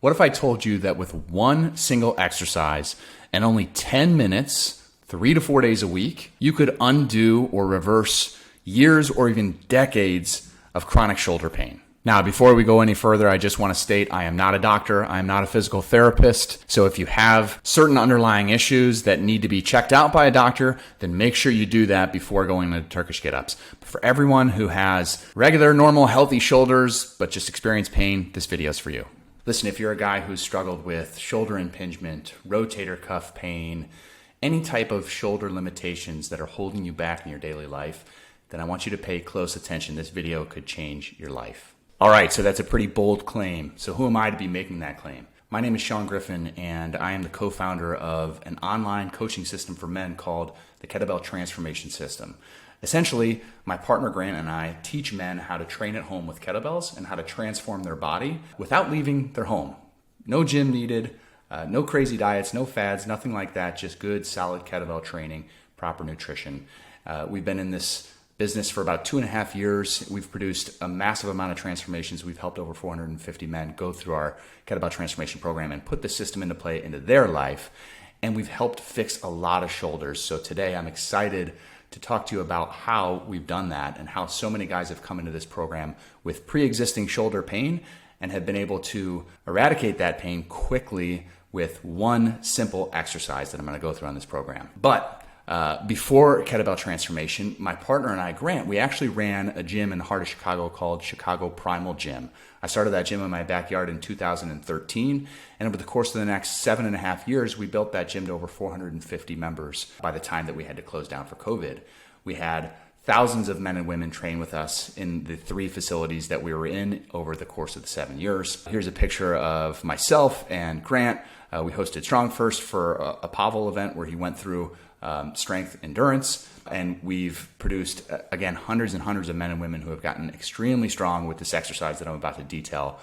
What if I told you that with one single exercise and only 10 minutes, 3 to 4 days a week, you could undo or reverse years or even decades of chronic shoulder pain? Now, before we go any further, I just want to state I am not a doctor. I am not a physical therapist. So if you have certain underlying issues that need to be checked out by a doctor, then make sure you do that before going into Turkish get-ups. But for everyone who has regular, normal, healthy shoulders, but just experience pain, this video is for you. Listen, if you're a guy who's struggled with shoulder impingement, rotator cuff pain, any type of shoulder limitations that are holding you back in your daily life, then I want you to pay close attention. This video could change your life. All right, so that's a pretty bold claim. So who am I to be making that claim? My name is Sean Griffin, and I am the co-founder of an online coaching system for men called the Kettlebell Transformation System. Essentially, my partner Grant and I teach men how to train at home with kettlebells and how to transform their body without leaving their home. No gym needed, no crazy diets, no fads, nothing like that, just good, solid kettlebell training, proper nutrition. We've been in this business for about 2.5 years. We've produced a massive amount of transformations. We've helped over 450 men go through our Kettlebell Transformation Program and put the system into play into their life. And we've helped fix a lot of shoulders. So today I'm excited to talk to you about how we've done that and how so many guys have come into this program with pre-existing shoulder pain and have been able to eradicate that pain quickly with one simple exercise that I'm going to go through on this program. But before Kettlebell Transformation, my partner and I, Grant, we actually ran a gym in the heart of Chicago called Chicago Primal Gym. I started that gym in my backyard in 2013, and over the course of the next 7.5 years, we built that gym to over 450 members by the time that we had to close down for COVID. We had thousands of men and women train with us in the 3 facilities that we were in over the course of the 7 years. Here's a picture of myself and Grant. We hosted Strong First for a Pavel event where he went through strength endurance, and we've produced again hundreds and hundreds of men and women who have gotten extremely strong with this exercise that I'm about to detail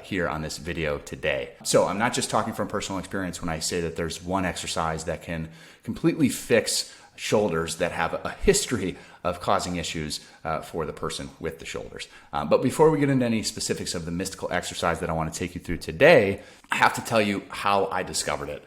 here on this video today. So I'm not just talking from personal experience when I say that there's one exercise that can completely fix shoulders that have a history of causing issues for the person with the shoulders. But before we get into any specifics of the mystical exercise that I want to take you through today, I have to tell you how I discovered it.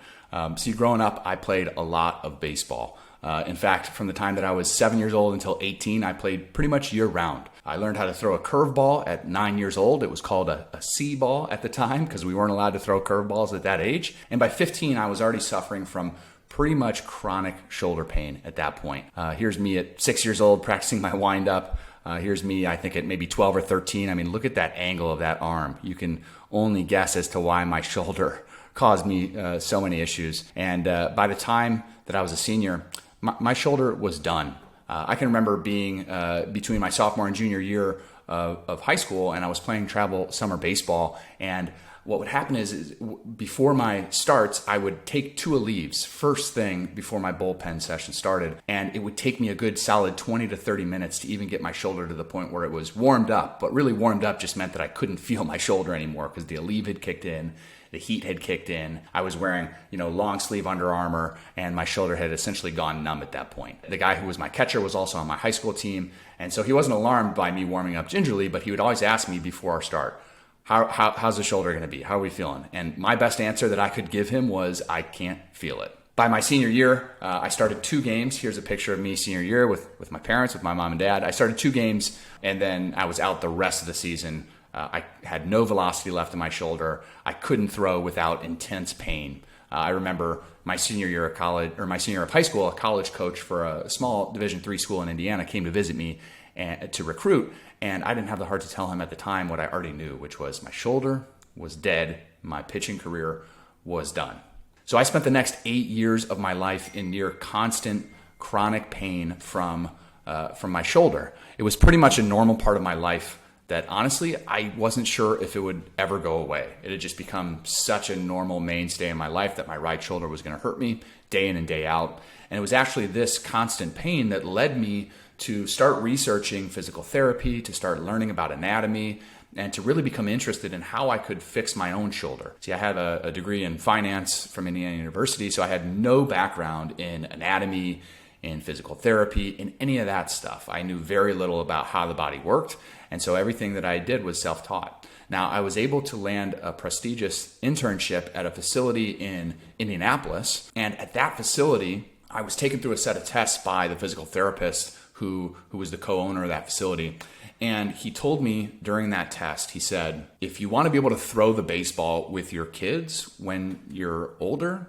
See, growing up, I played a lot of baseball. In fact, from the time that I was 7 years old until 18, I played pretty much year round. I learned how to throw a curveball at 9 years old. It was called a C ball at the time because we weren't allowed to throw curveballs at that age. And by 15, I was already suffering from pretty much chronic shoulder pain at that point. Here's me at 6 years old practicing my wind up. Here's me, I think at maybe 12 or 13. I mean, look at that angle of that arm. You can only guess as to why my shoulder caused me so many issues. And by the time that I was a senior, my shoulder was done. I can remember being between my sophomore and junior year of high school, and I was playing travel summer baseball. And what would happen is before my starts, I would take 2 leaves first thing before my bullpen session started. And it would take me a good solid 20 to 30 minutes to even get my shoulder to the point where it was warmed up. But really warmed up just meant that I couldn't feel my shoulder anymore because the Aleve had kicked in. The heat had kicked in. I was wearing, long sleeve Under Armour, and my shoulder had essentially gone numb at that point. The guy who was my catcher was also on my high school team, and so he wasn't alarmed by me warming up gingerly, but he would always ask me before our start, how's the shoulder going to be? How are we feeling? And my best answer that I could give him was, I can't feel it. By my senior year, I started 2 games. Here's a picture of me senior year with my parents, with my mom and dad. I started 2 games, and then I was out the rest of the season. I had no velocity left in my shoulder. I couldn't throw without intense pain. I remember my senior year of college, or my senior year of high school, a college coach for a small Division III school in Indiana came to visit me and to recruit, and I didn't have the heart to tell him at the time what I already knew, which was my shoulder was dead. My pitching career was done. So I spent the next 8 years of my life in near constant chronic pain from my shoulder. It was pretty much a normal part of my life that honestly, I wasn't sure if it would ever go away. It had just become such a normal mainstay in my life that my right shoulder was going to hurt me day in and day out. And it was actually this constant pain that led me to start researching physical therapy, to start learning about anatomy, and to really become interested in how I could fix my own shoulder. See, I have a degree in finance from Indiana University, so I had no background in anatomy, in physical therapy, in any of that stuff. I knew very little about how the body worked. And so everything that I did was self-taught. Now, I was able to land a prestigious internship at a facility in Indianapolis. And at that facility, I was taken through a set of tests by the physical therapist who was the co-owner of that facility. And he told me during that test, he said, if you want to be able to throw the baseball with your kids when you're older,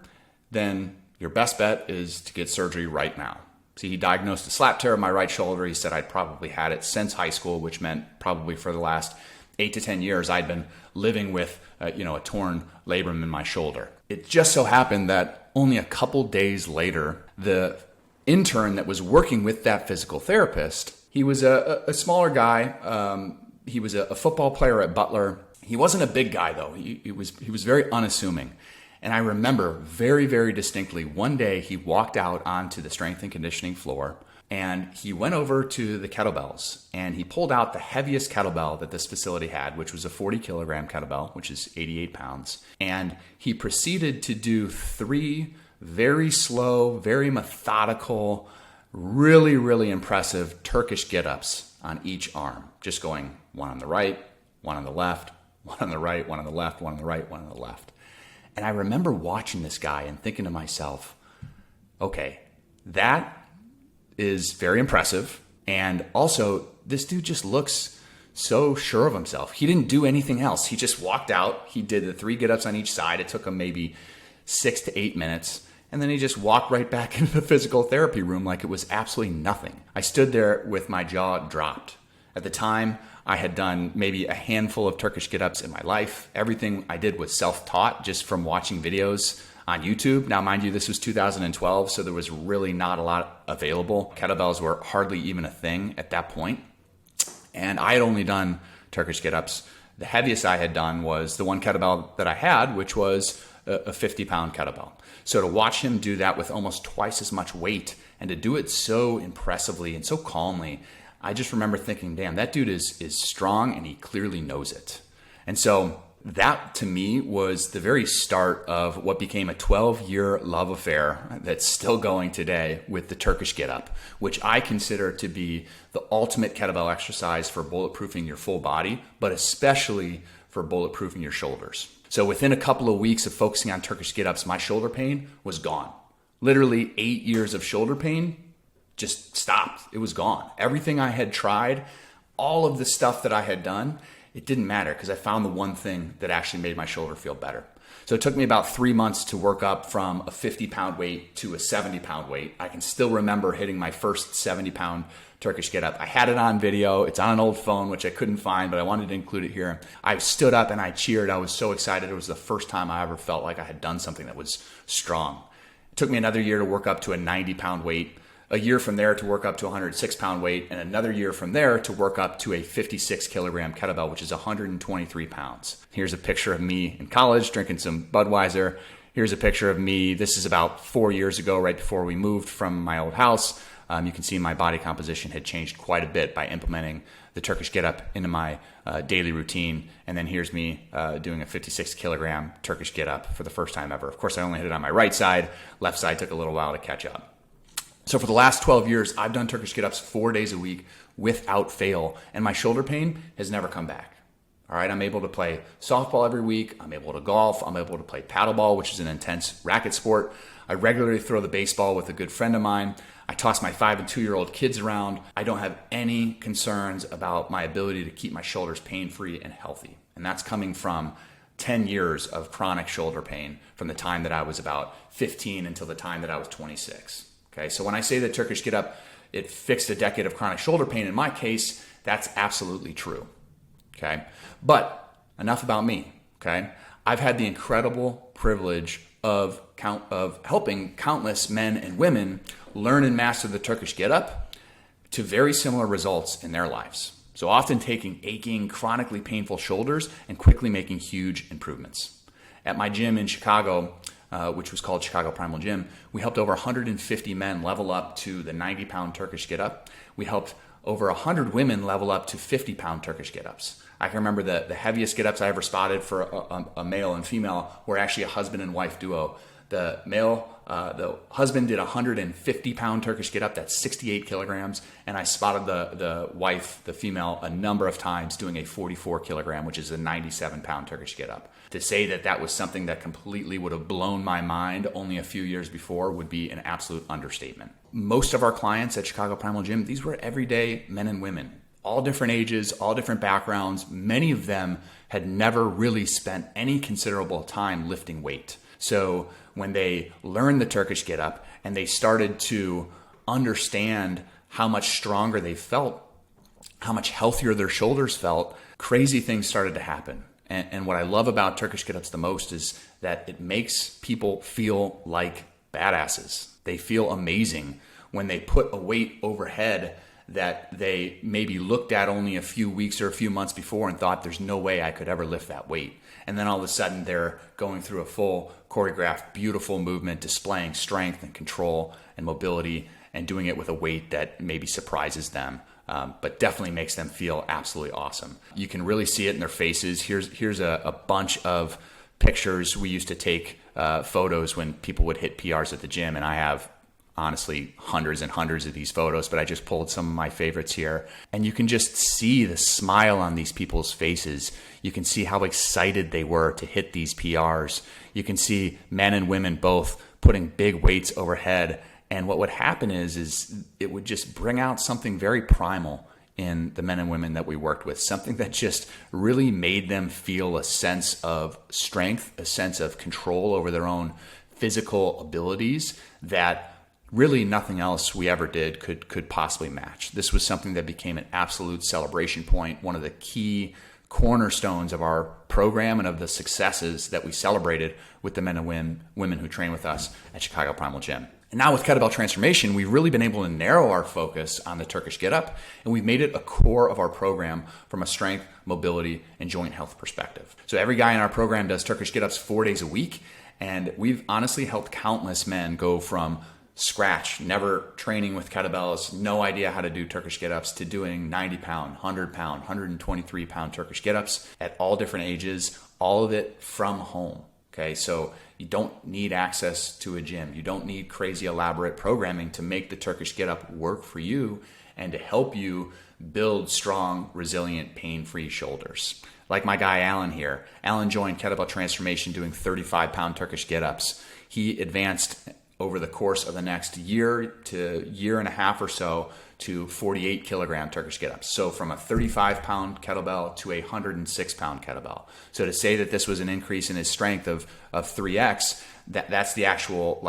then your best bet is to get surgery right now. See, he diagnosed a slap tear of my right shoulder. He said I'd probably had it since high school, which meant probably for the last 8 to 10 years, I'd been living with a torn labrum in my shoulder. It just so happened that only a couple days later, the intern that was working with that physical therapist, he was a smaller guy. He was a football player at Butler. He wasn't a big guy though. He was very unassuming. And I remember very, very distinctly, one day he walked out onto the strength and conditioning floor and he went over to the kettlebells and he pulled out the heaviest kettlebell that this facility had, which was a 40 kilogram kettlebell, which is 88 pounds. And he proceeded to do 3 very slow, very methodical, really, really impressive Turkish get-ups on each arm, just going one on the right, one on the left, one on the right, one on the left, one on the right, one on the left. And I remember watching this guy and thinking to myself, okay, that is very impressive. And also, this dude just looks so sure of himself. He didn't do anything else. He just walked out. He did the 3 get-ups on each side. It took him maybe 6 to 8 minutes. And then he just walked right back into the physical therapy room like it was absolutely nothing. I stood there with my jaw dropped. At the time, I had done maybe a handful of Turkish get-ups in my life. Everything I did was self-taught just from watching videos on YouTube. Now, mind you, this was 2012, so there was really not a lot available. Kettlebells were hardly even a thing at that point. And I had only done Turkish get-ups. The heaviest I had done was the one kettlebell that I had, which was a 50-pound kettlebell. So to watch him do that with almost twice as much weight and to do it so impressively and so calmly, I just remember thinking, damn, that dude is strong and he clearly knows it. And so that to me was the very start of what became a 12-year love affair that's still going today with the Turkish get-up, which I consider to be the ultimate kettlebell exercise for bulletproofing your full body, but especially for bulletproofing your shoulders. So within a couple of weeks of focusing on Turkish get-ups, my shoulder pain was gone. Literally 8 years of shoulder pain just stopped. It was gone. Everything I had tried, all of the stuff that I had done, it didn't matter because I found the one thing that actually made my shoulder feel better. So it took me about 3 months to work up from a 50-pound weight to a 70-pound weight. I can still remember hitting my first 70-pound Turkish get-up. I had it on video. It's on an old phone, which I couldn't find, but I wanted to include it here. I stood up and I cheered. I was so excited. It was the first time I ever felt like I had done something that was strong. It took me another year to work up to a 90-pound weight, a year from there to work up to a 106-pound weight, and another year from there to work up to a 56-kilogram kettlebell, which is 123 pounds. Here's a picture of me in college drinking some Budweiser. Here's a picture of me. This is about 4 years ago, right before we moved from my old house. You can see my body composition had changed quite a bit by implementing the Turkish get-up into my daily routine. And then here's me doing a 56-kilogram Turkish get-up for the first time ever. Of course, I only hit it on my right side. Left side took a little while to catch up. So for the last 12 years, I've done Turkish get-ups 4 days a week without fail, and my shoulder pain has never come back. All right, I'm able to play softball every week. I'm able to golf. I'm able to play paddleball, which is an intense racket sport. I regularly throw the baseball with a good friend of mine. I toss my 5 and 2-year-old kids around. I don't have any concerns about my ability to keep my shoulders pain-free and healthy. And that's coming from 10 years of chronic shoulder pain from the time that I was about 15 until the time that I was 26. Okay, so when I say that Turkish get-up, it fixed a decade of chronic shoulder pain, in my case, that's absolutely true. Okay, but enough about me. Okay, I've had the incredible privilege of helping countless men and women learn and master the Turkish get-up to very similar results in their lives. So often taking aching, chronically painful shoulders and quickly making huge improvements. At my gym in Chicago, which was called Chicago Primal Gym, we helped over 150 men level up to the 90-pound Turkish get-up. We helped over 100 women level up to 50-pound Turkish get-ups. I can remember the heaviest get-ups I ever spotted for a male and female were actually a husband and wife duo. The husband did a 150-pound Turkish get-up. That's 68 kilograms. And I spotted the wife, the female, a number of times doing a 44-kilogram, which is a 97-pound Turkish get-up. To say that that was something that completely would have blown my mind only a few years before would be an absolute understatement. Most of our clients at Chicago Primal Gym, these were everyday men and women, all different ages, all different backgrounds. Many of them had never really spent any considerable time lifting weight. So when they learned the Turkish get-up and they started to understand how much stronger they felt, how much healthier their shoulders felt, crazy things started to happen. And what I love about Turkish get-ups the most is that it makes people feel like badasses. They feel amazing when they put a weight overhead that they maybe looked at only a few weeks or a few months before and thought there's no way I could ever lift that weight. And then all of a sudden they're going through a full choreographed, beautiful movement, displaying strength and control and mobility and doing it with a weight that maybe surprises them, but definitely makes them feel absolutely awesome. You can really see it in their faces. Here's a bunch of pictures. We used to take photos when people would hit PRs at the gym, and I have honestly hundreds and hundreds of these photos, but I just pulled some of my favorites here. And you can just see the smile on these people's faces. You can see how excited they were to hit these PRs. You can see men and women both putting big weights overhead. And what would happen is it would just bring out something very primal in the men and women that we worked with, something that just really made them feel a sense of strength, a sense of control over their own physical abilities that really nothing else we ever did could possibly match. This was something that became an absolute celebration point, one of the key cornerstones of our program and of the successes that we celebrated with the men and women who train with us at Chicago Primal Gym. And now with Kettlebell Transformation, we've really been able to narrow our focus on the Turkish get-up, and we've made it a core of our program from a strength, mobility, and joint health perspective. So every guy in our program does Turkish get-ups 4 days a week, and we've honestly helped countless men go from scratch, never training with kettlebells, no idea how to do Turkish get-ups, to doing 90-pound, 100-pound, 123-pound Turkish get-ups at all different ages, all of it from home. Okay, so you don't need access to a gym. You don't need crazy elaborate programming to make the Turkish get-up work for you and to help you build strong, resilient, pain-free shoulders. Like my guy Alan here. Alan joined Kettlebell Transformation doing 35-pound Turkish get-ups. He advanced over the course of the next year to year and a half or so to 48-kilogram Turkish get-ups. So from a 35-pound kettlebell to a 106-pound kettlebell. So to say that this was an increase in his strength of 3x, that's the actual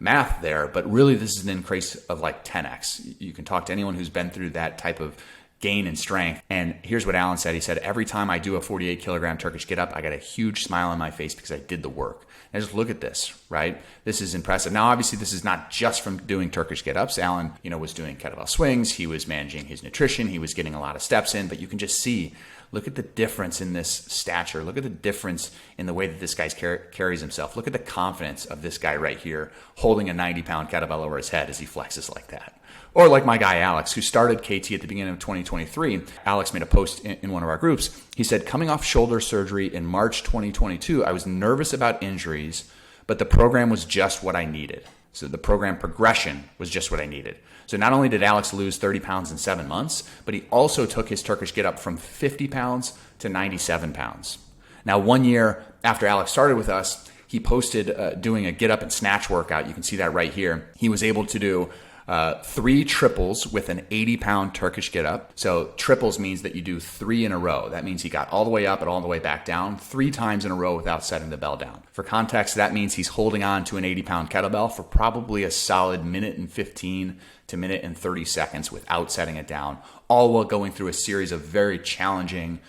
math there. But really this is an increase of 10x. You can talk to anyone who's been through that type of gain in strength. And here's what Alan said. He said, every time I do a 48-kilogram Turkish get-up, I got a huge smile on my face because I did the work. And just look at this, right? This is impressive. Now, obviously, this is not just from doing Turkish get-ups. Alan, was doing kettlebell swings. He was managing his nutrition. He was getting a lot of steps in. But you can just see, look at the difference in this stature. Look at the difference in the way that this guy carries himself. Look at the confidence of this guy right here holding a 90-pound kettlebell over his head as he flexes like that. Or like my guy Alex, who started KT at the beginning of 2023. Alex made a post in one of our groups. He said, coming off shoulder surgery in March 2022, I was nervous about injuries, but the program was just what I needed. So the program progression was just what I needed. So not only did Alex lose 30 pounds in 7 months, but he also took his Turkish get-up from 50 pounds to 97 pounds. Now, 1 year after Alex started with us, he posted doing a get-up and snatch workout. You can see that right here. He was able to do 3 triples with an 80-pound Turkish get-up. So triples means that you do 3 in a row. That means he got all the way up and all the way back down 3 times in a row without setting the bell down. For context, that means he's holding on to an 80-pound kettlebell for probably a solid minute and 15 to minute and 30 seconds without setting it down, all while going through a series of very challenging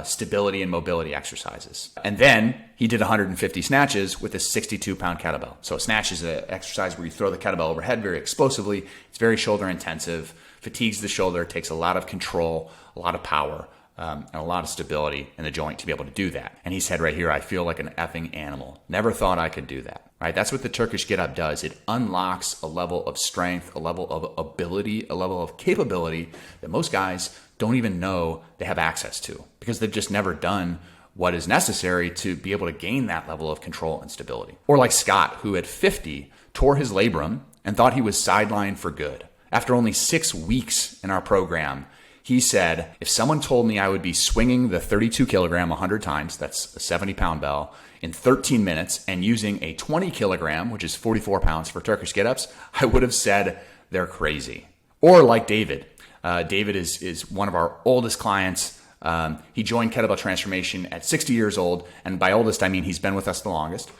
stability and mobility exercises. And then he did 150 snatches with a 62-pound kettlebell. So a snatch is an exercise where you throw the kettlebell overhead very explosively. It's very shoulder intensive, fatigues the shoulder, takes a lot of control, a lot of power, and a lot of stability in the joint to be able to do that. And he said right here, I feel like an effing animal. Never thought I could do that. Right? That's what the Turkish get-up does. It unlocks a level of strength, a level of ability, a level of capability that most guys don't even know they have access to because they've just never done what is necessary to be able to gain that level of control and stability. Or like Scott, who at 50 tore his labrum and thought he was sidelined for good. After only 6 weeks in our program, he said, if someone told me I would be swinging the 32 kilogram 100 times, that's a 70-pound bell, in 13 minutes and using a 20 kilogram, which is 44 pounds for Turkish get-ups, I would have said they're crazy. Or like David. David is one of our oldest clients. He joined Kettlebell Transformation at 60 years old. And by oldest, I mean he's been with us the longest.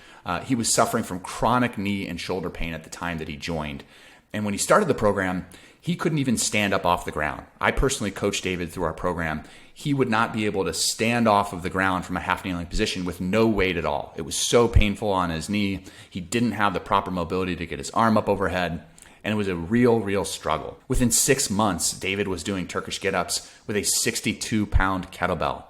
He was suffering from chronic knee and shoulder pain at the time that he joined. And when he started the program, he couldn't even stand up off the ground. I personally coached David through our program. He would not be able to stand off of the ground from a half kneeling position with no weight at all. It was so painful on his knee. He didn't have the proper mobility to get his arm up overhead. And it was a real struggle. Within 6 months, David was doing Turkish get-ups with a 62-pound kettlebell.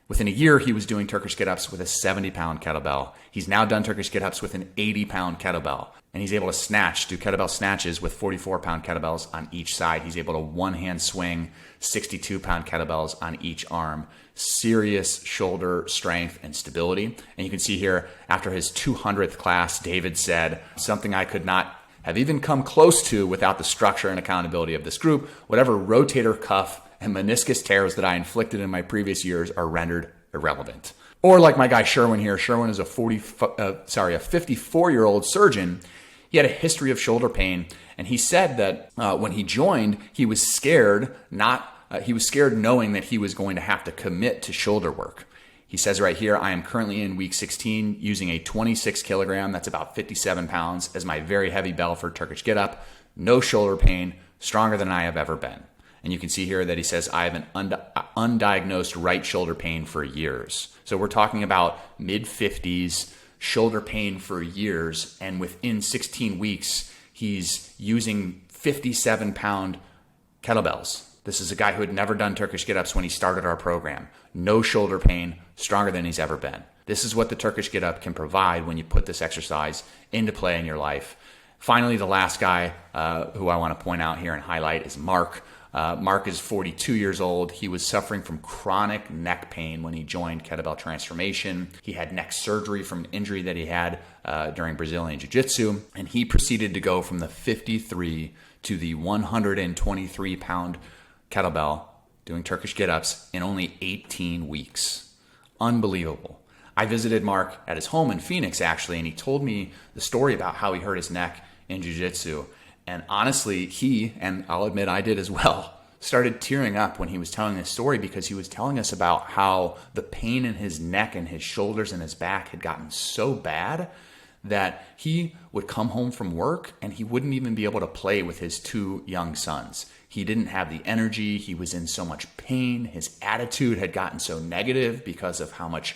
Within a year, he was doing Turkish get-ups with a 70-pound kettlebell. He's now done Turkish get-ups with an 80-pound kettlebell. And he's able to do kettlebell snatches with 44-pound kettlebells on each side. He's able to one-hand swing 62-pound kettlebells on each arm. Serious shoulder strength and stability. And you can see here, after his 200th class, David said, something I could not have even come close to without the structure and accountability of this group. Whatever rotator cuff and meniscus tears that I inflicted in my previous years are rendered irrelevant. Or like my guy Sherwin here. Sherwin is a 54-year-old surgeon. He had a history of shoulder pain, and he said that when he joined, he was scared knowing that he was going to have to commit to shoulder work. He says right here, I am currently in week 16 using a 26 kilogram, that's about 57 pounds, as my very heavy bell for Turkish get-up. No shoulder pain, stronger than I have ever been. And you can see here that he says, I have an undiagnosed right shoulder pain for years. So we're talking about mid-50s, shoulder pain for years, and within 16 weeks, he's using 57-pound kettlebells. This is a guy who had never done Turkish get-ups when he started our program. No shoulder pain, stronger than he's ever been. This is what the Turkish get-up can provide when you put this exercise into play in your life. Finally, the last guy who I want to point out here and highlight is Mark. Mark is 42 years old. He was suffering from chronic neck pain when he joined Kettlebell Transformation. He had neck surgery from an injury that he had during Brazilian Jiu-Jitsu, and he proceeded to go from the 53 to the 123-pound kettlebell doing Turkish get-ups in only 18 weeks. Unbelievable. I visited Mark at his home in Phoenix, actually, and he told me the story about how he hurt his neck in Jiu-Jitsu. And honestly, he, and I'll admit I did as well, started tearing up when he was telling this story, because he was telling us about how the pain in his neck and his shoulders and his back had gotten so bad that he would come home from work and he wouldn't even be able to play with his 2 young sons. He didn't have the energy. He was in so much pain. His attitude had gotten so negative because of how much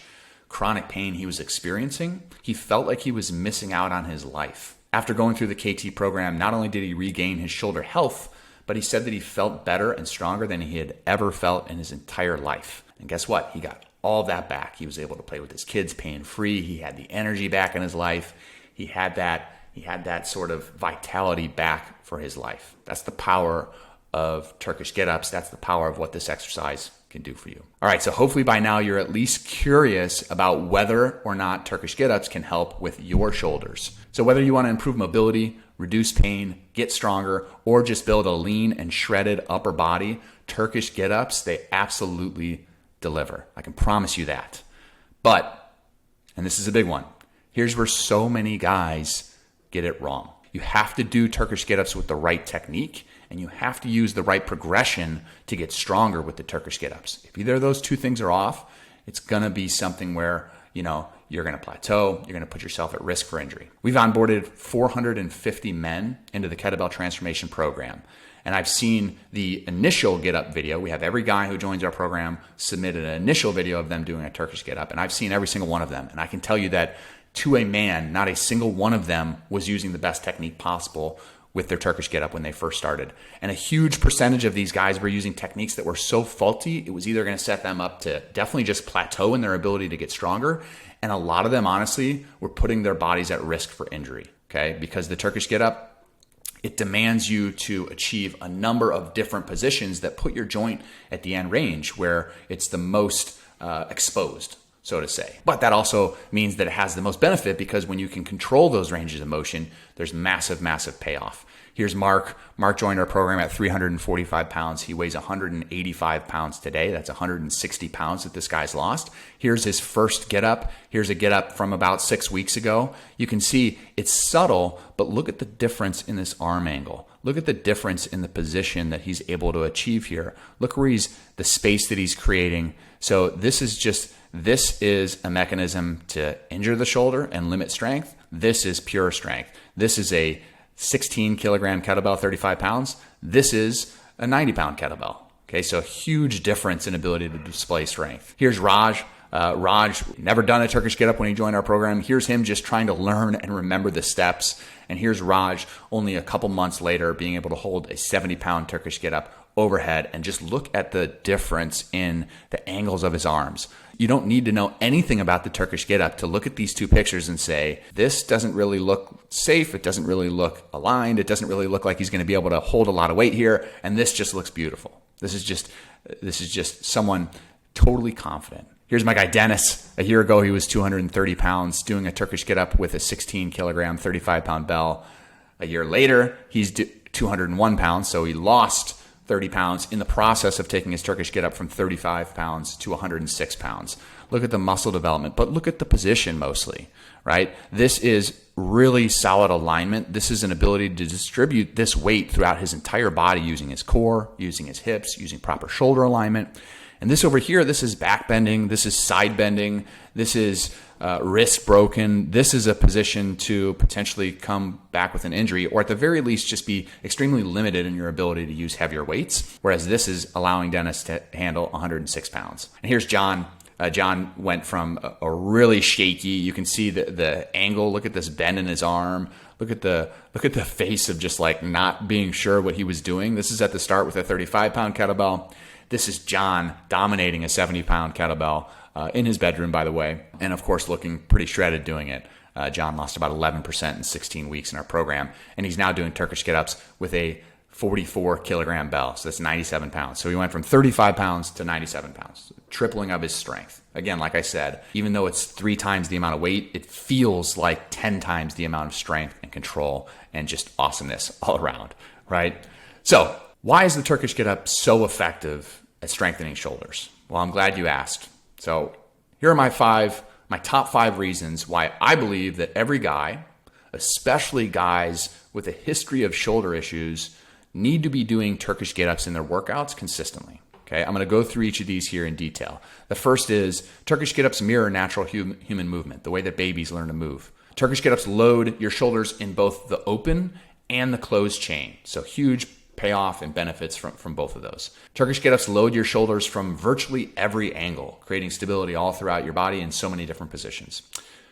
chronic pain he was experiencing. He felt like he was missing out on his life. After going through the KT program, not only did he regain his shoulder health, but he said that he felt better and stronger than he had ever felt in his entire life. And guess what? He got all of that back. He was able to play with his kids pain-free. He had the energy back in his life. He had that sort of vitality back for his life. That's the power of Turkish get-ups. That's the power of what this exercise can do for you. All right, so hopefully by now you're at least curious about whether or not Turkish get-ups can help with your shoulders. So whether you want to improve mobility, reduce pain, get stronger, or just build a lean and shredded upper body, Turkish get-ups, they absolutely deliver. I can promise you that. But, and this is a big one, here's where so many guys get it wrong. You have to do Turkish get-ups with the right technique, and you have to use the right progression to get stronger with the Turkish get-ups. If either of those two things are off, it's going to be something where, you're going to plateau, you're going to put yourself at risk for injury. We've onboarded 450 men into the Kettlebell Transformation Program. And I've seen the initial get-up video. We have every guy who joins our program submit an initial video of them doing a Turkish get-up. And I've seen every single one of them. And I can tell you that to a man, not a single one of them was using the best technique possible with their Turkish get-up when they first started. And a huge percentage of these guys were using techniques that were so faulty, it was either going to set them up to definitely just plateau in their ability to get stronger. And a lot of them, honestly, were putting their bodies at risk for injury, okay? Because the Turkish get-up, it demands you to achieve a number of different positions that put your joint at the end range where it's the most exposed. so to say. But that also means that it has the most benefit because when you can control those ranges of motion, there's massive, massive payoff. Here's Mark. Mark joined our program at 345 pounds. He weighs 185 pounds today. That's 160 pounds that this guy's lost. Here's his first get up. Here's a get up from about 6 weeks ago. You can see it's subtle, but look at the difference in this arm angle. Look at the difference in the position that he's able to achieve here. Look where the space that he's creating. So this is a mechanism to injure the shoulder and limit strength. This is pure strength. This is a 16 kilogram kettlebell, 35 pounds. This is a 90 pound kettlebell. Okay, so huge difference in ability to display strength. Here's Raj. Raj never done a Turkish get up when he joined our program. Here's him just trying to learn and remember the steps. And here's Raj only a couple months later being able to hold a 70 pound Turkish get up overhead, and just look at the difference in the angles of his arms. You don't need to know anything about the Turkish get up to look at these two pictures and say, this doesn't really look safe. It doesn't really look aligned. It doesn't really look like he's going to be able to hold a lot of weight here. And this just looks beautiful. This is just someone totally confident. Here's my guy, Dennis. A year ago, he was 230 pounds doing a Turkish get up with a 16 kilogram, 35 pound bell. A year later, he's 201 pounds. So he lost 30 pounds in the process of taking his Turkish get up from 35 pounds to 106 pounds. Look at the muscle development, but look at the position mostly, right? This is really solid alignment. This is an ability to distribute this weight throughout his entire body using his core, using his hips, using proper shoulder alignment. And this over here, this is back bending. This is side bending. This is wrist broken. This is a position to potentially come back with an injury, or at the very least just be extremely limited in your ability to use heavier weights, whereas this is allowing Dennis to handle 106 pounds. And here's John. John went from a really shaky, you can see the angle, look at this bend in his arm, look at the face of just like not being sure what he was doing. This is at the start with a 35 pound kettlebell. This is John dominating a 70 pound kettlebell in his bedroom, by the way, and of course looking pretty shredded doing it. John lost about 11% in 16 weeks in our program, and he's now doing Turkish get-ups with a 44 kilogram bell, so that's 97 pounds. So he went from 35 pounds to 97 pounds, tripling of his strength. Again, like I said, even though it's 3 times the amount of weight, it feels like 10 times the amount of strength and control and just awesomeness all around, right? So why is the Turkish get-up so effective at strengthening shoulders? Well, I'm glad you asked. So here are my top 5 reasons why I believe that every guy, especially guys with a history of shoulder issues, need to be doing Turkish get-ups in their workouts consistently. Okay, I'm going to go through each of these here in detail. The first is Turkish get-ups mirror natural human movement, the way that babies learn to move. Turkish get-ups load your shoulders in both the open and the closed chain. So huge payoff and benefits from both of those. Turkish get-ups load your shoulders from virtually every angle, creating stability all throughout your body in so many different positions.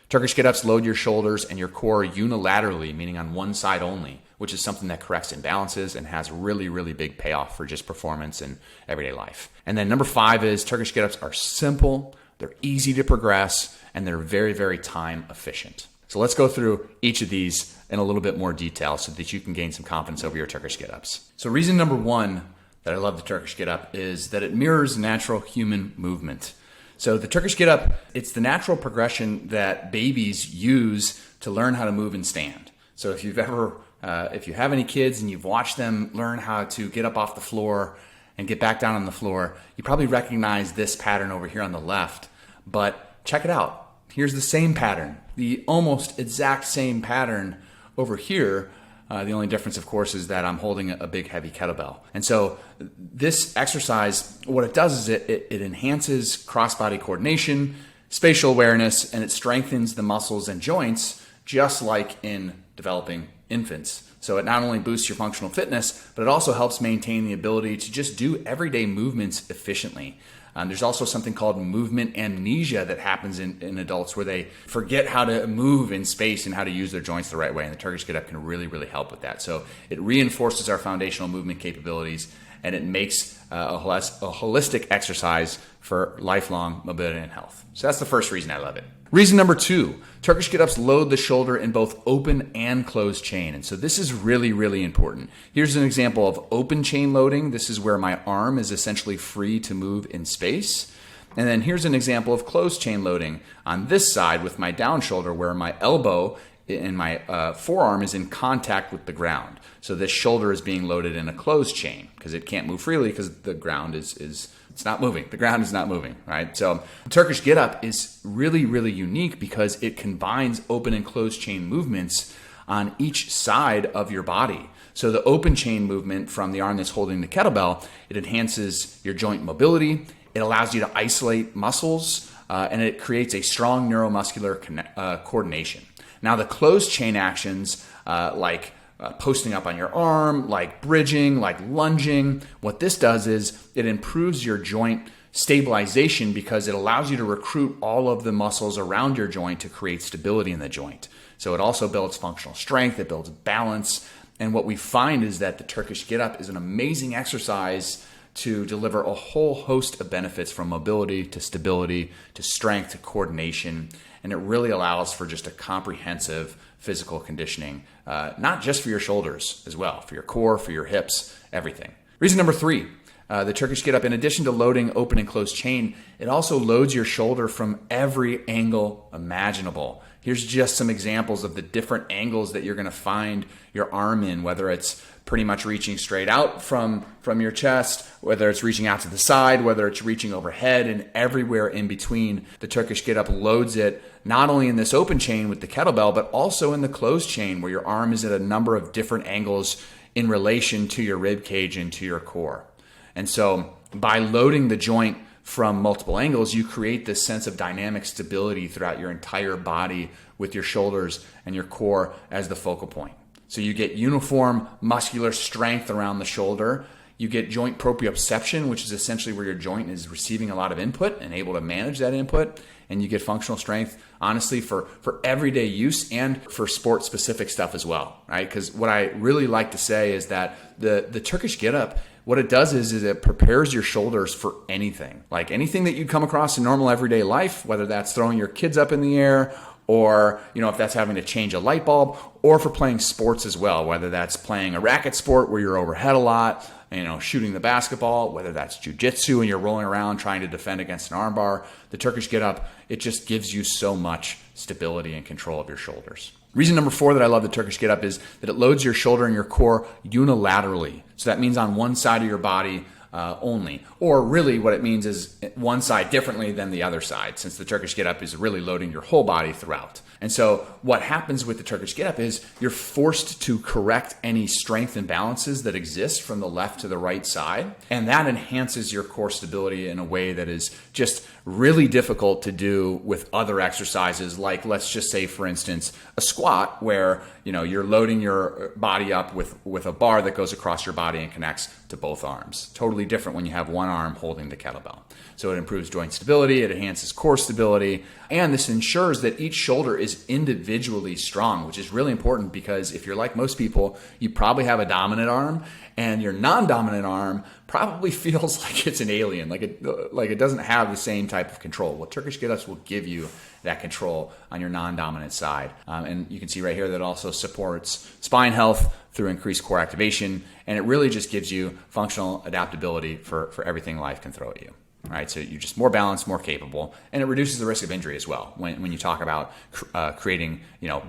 Turkish get-ups load your shoulders and your core unilaterally, meaning on one side only, which is something that corrects imbalances and has really, really big payoff for just performance in everyday life. And then number 5 is Turkish get-ups are simple, they're easy to progress, and they're very, very time efficient. So let's go through each of these in a little bit more detail so that you can gain some confidence over your Turkish get-ups. So reason number 1 that I love the Turkish get-up is that it mirrors natural human movement. So the Turkish get-up, it's the natural progression that babies use to learn how to move and stand. So if you have any kids and you've watched them learn how to get up off the floor and get back down on the floor, you probably recognize this pattern over here on the left. But check it out. Here's the same pattern, the almost exact same pattern over here. The only difference, of course, is that I'm holding a big, heavy kettlebell. And so this exercise, what it does is it enhances cross-body coordination, spatial awareness, and it strengthens the muscles and joints, just like in developing infants. So it not only boosts your functional fitness, but it also helps maintain the ability to just do everyday movements efficiently. There's also something called movement amnesia that happens in adults where they forget how to move in space and how to use their joints the right way. And the Turkish get-up can really, really help with that. So it reinforces our foundational movement capabilities, and it makes a holistic exercise for lifelong mobility and health. So that's the first reason I love it. Reason number 2, Turkish get-ups load the shoulder in both open and closed chain. And so this is really, really important. Here's an example of open chain loading. This is where my arm is essentially free to move in space. And then here's an example of closed chain loading on this side with my down shoulder, where my elbow and my forearm is in contact with the ground. So this shoulder is being loaded in a closed chain because it can't move freely because the ground it's not moving. The ground is not moving, right? So Turkish get up is really, really unique because it combines open and closed chain movements on each side of your body. So the open chain movement from the arm that's holding the kettlebell, it enhances your joint mobility. It allows you to isolate muscles, and it creates a strong neuromuscular coordination. Now, the closed chain actions, like posting up on your arm, like bridging, like lunging, what this does is it improves your joint stabilization because it allows you to recruit all of the muscles around your joint to create stability in the joint. So it also builds functional strength, it builds balance. And what we find is that the Turkish get up is an amazing exercise to deliver a whole host of benefits, from mobility to stability to strength to coordination. And it really allows for just a comprehensive physical conditioning, not just for your shoulders as well, for your core, for your hips, everything. Reason number 3, the Turkish get up, in addition to loading open and closed chain, it also loads your shoulder from every angle imaginable. Here's just some examples of the different angles that you're going to find your arm in, whether it's pretty much reaching straight out from your chest, whether it's reaching out to the side, whether it's reaching overhead, and everywhere in between. The Turkish get up loads it not only in this open chain with the kettlebell, but also in the closed chain, where your arm is at a number of different angles in relation to your rib cage and to your core. And so by loading the joint from multiple angles, you create this sense of dynamic stability throughout your entire body with your shoulders and your core as the focal point. So you get uniform muscular strength around the shoulder. You get joint proprioception, which is essentially where your joint is receiving a lot of input and able to manage that input. And you get functional strength, honestly, for everyday use and for sport-specific stuff as well, right? Because what I really like to say is that the Turkish get-up, what it does is it prepares your shoulders for anything. Like anything that you come across in normal everyday life, whether that's throwing your kids up in the air, or if that's having to change a light bulb, or for playing sports as well, whether that's playing a racket sport where you're overhead a lot, shooting the basketball, whether that's jujitsu and you're rolling around trying to defend against an armbar. The Turkish get up, it just gives you so much stability and control of your shoulders. Reason number 4 that I love the Turkish get up is that it loads your shoulder and your core unilaterally. So that means on one side of your body only. Or really what it means is one side differently than the other side, since the Turkish get up is really loading your whole body throughout. And so what happens with the Turkish get up is you're forced to correct any strength imbalances that exist from the left to the right side. And that enhances your core stability in a way that is just really difficult to do with other exercises, like let's just say, for instance, a squat, where you're loading your body up with a bar that goes across your body and connects to both arms. Totally different when you have one arm holding the kettlebell. So it improves joint stability, it enhances core stability, and this ensures that each shoulder is individually strong, which is really important because if you're like most people, you probably have a dominant arm, and your non-dominant arm probably feels like it's an alien, like it doesn't have the same type of control. Well, Turkish get-ups will give you that control on your non-dominant side. And you can see right here that it also supports spine health through increased core activation, and it really just gives you functional adaptability for everything life can throw at you. Right, so you're just more balanced, more capable, and it reduces the risk of injury as well when you talk about creating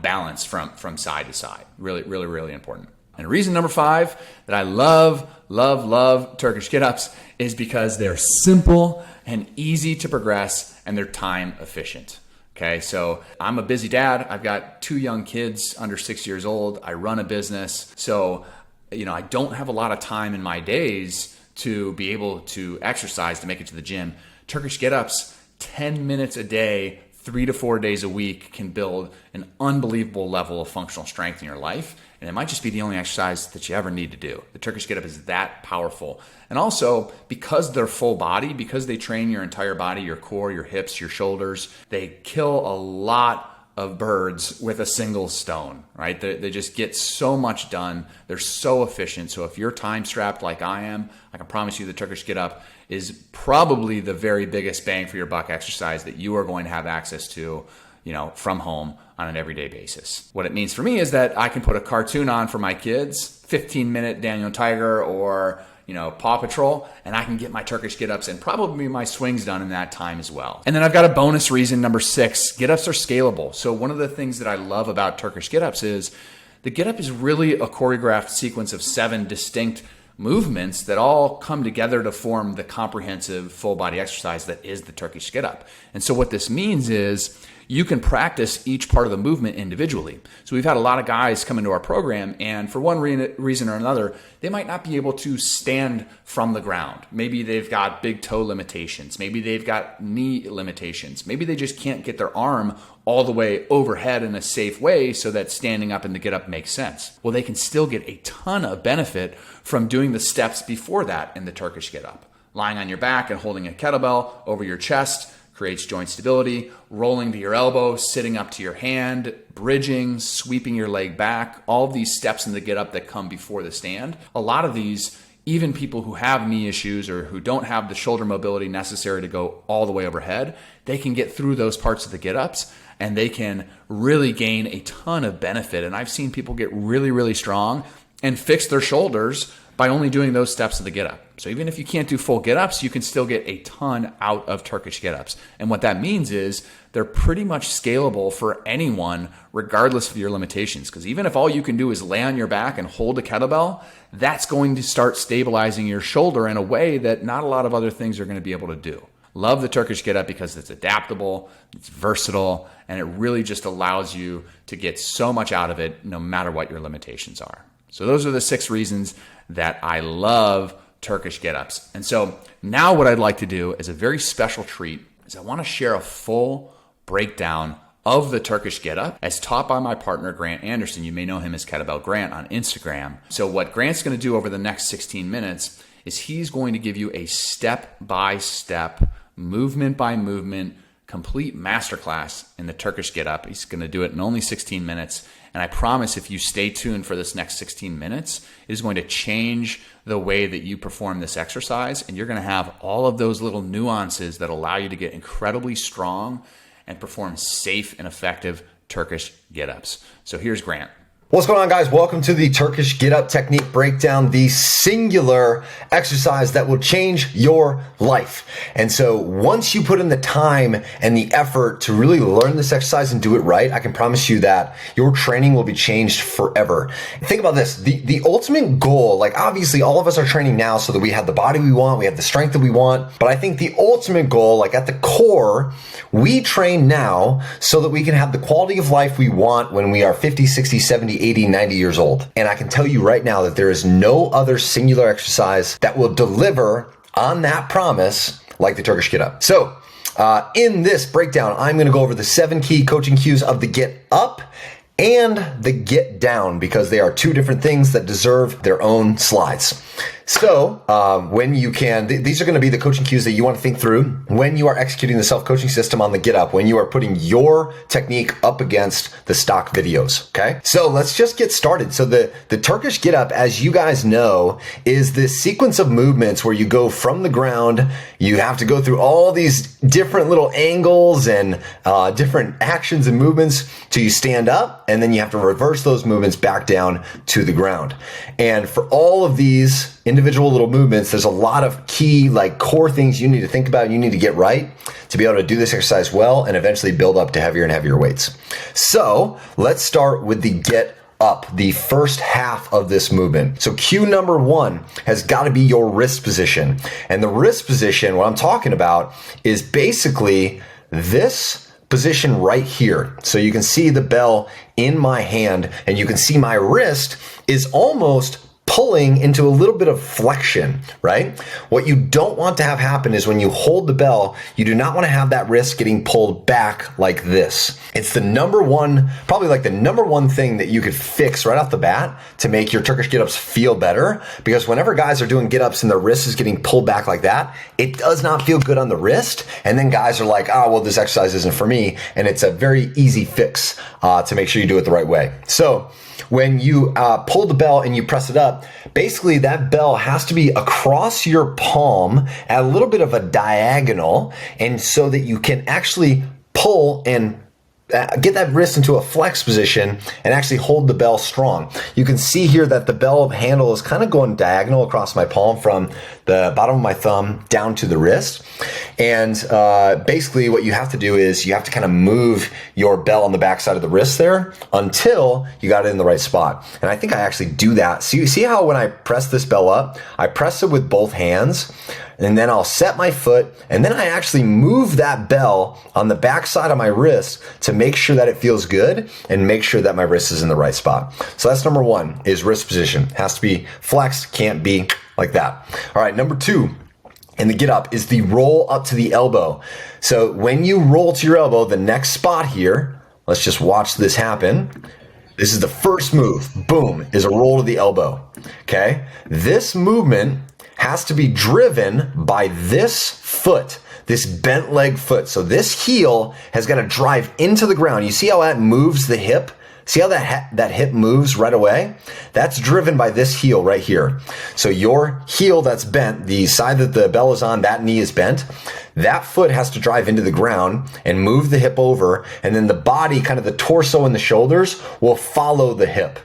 balance from side to side. Really, really, really important. And reason number 5 that I love Turkish get-ups is because they're simple and easy to progress, and they're time efficient. Okay, so I'm a busy dad. I've got 2 young kids under 6 years old. I run a business, so I don't have a lot of time in my days to be able to exercise, to make it to the gym. Turkish get-ups, 10 minutes a day, 3 to 4 days a week, can build an unbelievable level of functional strength in your life. And it might just be the only exercise that you ever need to do. The Turkish get-up is that powerful. And also, because they're full body, because they train your entire body, your core, your hips, your shoulders, they kill a lot of birds with a single stone, right? They just get so much done. They're so efficient. So if you're time strapped like I am, I can promise you the Turkish get up is probably the very biggest bang for your buck exercise that you are going to have access to, from home on an everyday basis. What it means for me is that I can put a cartoon on for my kids, 15-minute Daniel Tiger or Paw Patrol, and I can get my Turkish get-ups and probably my swings done in that time as well. And then I've got a bonus reason, number 6, get-ups are scalable. So one of the things that I love about Turkish get-ups is the get-up is really a choreographed sequence of 7 distinct movements that all come together to form the comprehensive full body exercise that is the Turkish get-up. And so what this means is you can practice each part of the movement individually. So we've had a lot of guys come into our program, and for one reason or another, they might not be able to stand from the ground. Maybe they've got big toe limitations. Maybe they've got knee limitations. Maybe they just can't get their arm all the way overhead in a safe way so that standing up in the get-up makes sense. Well, they can still get a ton of benefit from doing the steps before that in the Turkish get-up. Lying on your back and holding a kettlebell over your chest creates joint stability, rolling to your elbow, sitting up to your hand, bridging, sweeping your leg back, all of these steps in the get up that come before the stand. A lot of these, even people who have knee issues or who don't have the shoulder mobility necessary to go all the way overhead, they can get through those parts of the get ups and they can really gain a ton of benefit. And I've seen people get really, really strong and fix their shoulders by only doing those steps of the get up. So even if you can't do full get ups, you can still get a ton out of Turkish get ups. And what that means is they're pretty much scalable for anyone, regardless of your limitations. Because even if all you can do is lay on your back and hold a kettlebell, that's going to start stabilizing your shoulder in a way that not a lot of other things are going to be able to do. Love the Turkish get up because it's adaptable, it's versatile, and it really just allows you to get so much out of it no matter what your limitations are. So those are the 6 reasons that I love Turkish get-ups. And so now what I'd like to do as a very special treat is I want to share a full breakdown of the Turkish get-up as taught by my partner, Grant Anderson. You may know him as Kettlebell Grant on Instagram. So what Grant's going to do over the next 16 minutes is he's going to give you a step-by-step, movement-by-movement, complete masterclass in the Turkish get-up. He's going to do it in only 16 minutes. And I promise if you stay tuned for this next 16 minutes, it is going to change the way that you perform this exercise. And you're going to have all of those little nuances that allow you to get incredibly strong and perform safe and effective Turkish get-ups. So here's Grant. What's going on, guys? Welcome to the Turkish Get-Up Technique Breakdown, the singular exercise that will change your life. And so once you put in the time and the effort to really learn this exercise and do it right, I can promise you that your training will be changed forever. Think about this. The ultimate goal, like obviously all of us are training now so that we have the body we want, we have the strength that we want. But I think the ultimate goal, like at the core, we train now so that we can have the quality of life we want when we are 50, 60, 70, 80, 90 years old. And I can tell you right now that there is no other singular exercise that will deliver on that promise like the Turkish Get Up. So in this breakdown, I'm going to go over the 7 key coaching cues of the Get Up and the Get Down, because they are 2 different things that deserve their own slides. So when you can, these are going to be the coaching cues that you want to think through when you are executing the self-coaching system on the Get Up, when you are putting your technique up against the stock videos. Okay. So let's just get started. So the Turkish Get Up, as you guys know, is this sequence of movements where you go from the ground. You have to go through all these different little angles and different actions and movements till you stand up, and then you have to reverse those movements back down to the ground. And for all of these individual little movements, there's a lot of key, like core things you need to think about and you need to get right to be able to do this exercise well and eventually build up to heavier and heavier weights. So let's start with the Get Up, the first half of this movement. So cue number 1 has got to be your wrist position. And the wrist position, what I'm talking about is basically this position right here. So you can see the bell in my hand and you can see my wrist is almost pulling into a little bit of flexion, right? What you don't want to have happen is when you hold the bell, you do not want to have that wrist getting pulled back like this. It's the number one, probably like the number one thing that you could fix right off the bat to make your Turkish get-ups feel better. Because whenever guys are doing get-ups and their wrist is getting pulled back like that, it does not feel good on the wrist. And then guys are like, oh, well, this exercise isn't for me. And it's a very easy fix to make sure you do it the right way. So when you pull the bell and you press it up, basically that bell has to be across your palm at a little bit of a diagonal, and so that you can actually pull and get that wrist into a flex position and actually hold the bell strong. You can see here that the bell handle is kind of going diagonal across my palm from the bottom of my thumb down to the wrist. And basically what you have to do is you have to kind of move your bell on the backside of the wrist there until you got it in the right spot. And I think I actually do that. So you see how when I press this bell up, I press it with both hands, and then I'll set my foot, and then I actually move that bell on the backside of my wrist to make sure that it feels good and make sure that my wrist is in the right spot. So that's number one, is wrist position. Has to be flexed, can't be like that. All right, number two in the get up is the roll up to the elbow. So when you roll to your elbow, the next spot here, let's just watch this happen. This is the first move, boom, is a roll to the elbow, okay? This movement has to be driven by this foot, this bent leg foot. So this heel has got to drive into the ground. You see how that moves the hip? See how that hip moves right away? That's driven by this heel right here. So your heel that's bent, the side that the bell is on, that knee is bent. That foot has to drive into the ground and move the hip over. And then the body, kind of the torso and the shoulders, will follow the hip.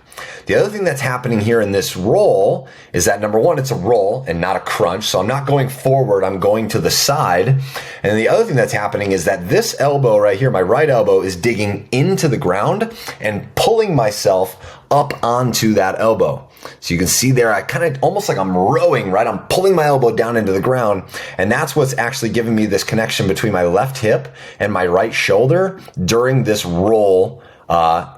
The other thing that's happening here in this roll is that, number one, it's a roll and not a crunch. So I'm not going forward, I'm going to the side. And the other thing that's happening is that this elbow right here, my right elbow, is digging into the ground and pulling myself up onto that elbow. So you can see there, I kind of almost like I'm rowing, right? I'm pulling my elbow down into the ground. And that's what's actually giving me this connection between my left hip and my right shoulder during this roll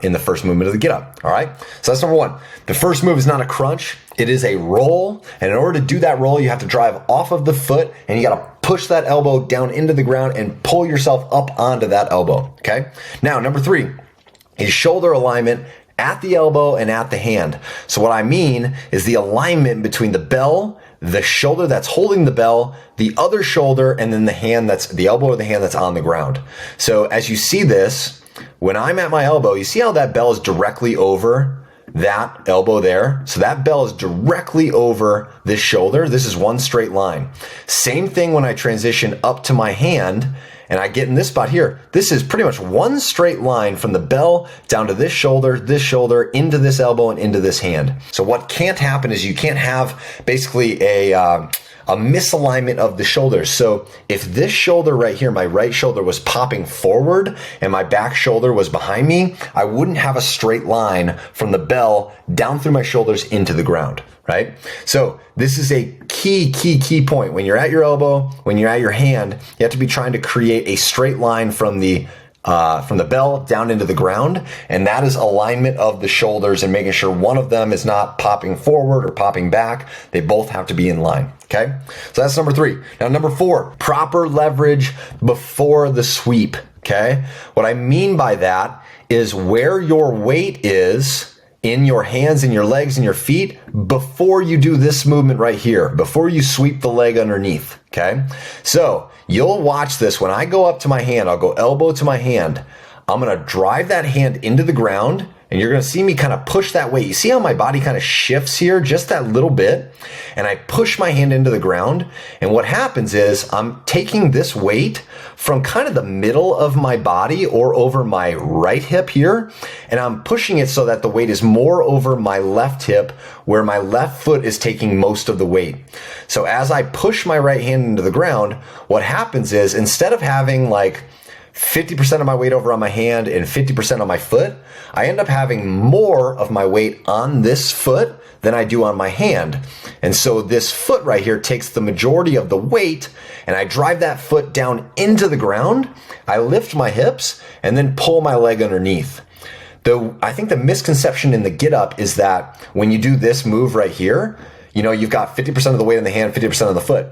in the first movement of the get up. All right. So that's number one. The first move is not a crunch. It is a roll. And in order to do that roll, you have to drive off of the foot and you got to push that elbow down into the ground and pull yourself up onto that elbow. Okay. Now, number three is shoulder alignment at the elbow and at the hand. So what I mean is the alignment between the bell, the shoulder that's holding the bell, the other shoulder, and then the hand that's the elbow or the hand that's on the ground. So as you see this, when I'm at my elbow, you see how that bell is directly over that elbow there? So that bell is directly over this shoulder. This is one straight line. Same thing when I transition up to my hand and I get in this spot here. This is pretty much one straight line from the bell down to this shoulder, into this elbow, and into this hand. So what can't happen is you can't have basically a misalignment of the shoulders. So if this shoulder right here, my right shoulder, was popping forward and my back shoulder was behind me, I wouldn't have a straight line from the bell down through my shoulders into the ground, right? So this is a key point. When you're at your elbow, when you're at your hand, you have to be trying to create a straight line from the bell down into the ground. And that is alignment of the shoulders and making sure one of them is not popping forward or popping back. They both have to be in line. Okay. So that's number three. Now, number four, proper leverage before the sweep. Okay. What I mean by that is where your weight is in your hands and your legs and your feet before you do this movement right here, before you sweep the leg underneath. Okay. So you'll watch this. When I go up to my hand, I'll go elbow to my hand. I'm going to drive that hand into the ground and you're going to see me kind of push that weight. You see how my body kind of shifts here just that little bit, and I push my hand into the ground. And what happens is I'm taking this weight from kind of the middle of my body or over my right hip here, and I'm pushing it so that the weight is more over my left hip where my left foot is taking most of the weight. So as I push my right hand into the ground, what happens is instead of having like 50% of my weight over on my hand and 50% on my foot, I end up having more of my weight on this foot than I do on my hand. And so this foot right here takes the majority of the weight, and I drive that foot down into the ground. I lift my hips and then pull my leg underneath. Though I think the misconception in the get up is that when you do this move right here, you've got 50% of the weight in the hand, 50% on the foot.